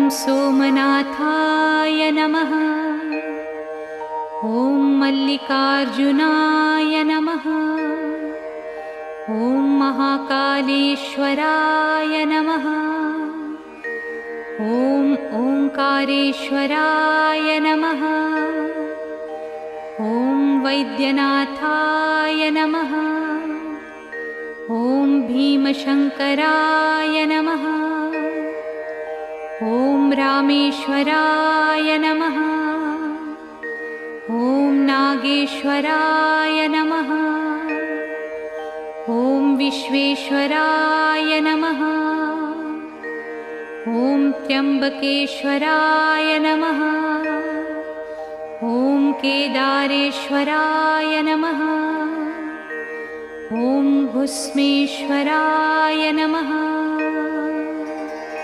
सोमनाथाय नमः। ॐ मल्लिकार्जुनाय नमः। ॐ महाकालेश्वराय नमः। ॐ ओंकारेश्वराय नमः। ॐ वैद्यनाथाय नमः। ॐ भीमशंकराय नमः। ॐ रामेश्वराय नमः। ॐ नागेश्वराय नमः। ॐ विश्वेश्वराय नमः। ॐ त्र्यंबकेश्वराय नमः। ॐ केदारेश्वराय नमः। ॐ भुस्मेश्वराय नमः।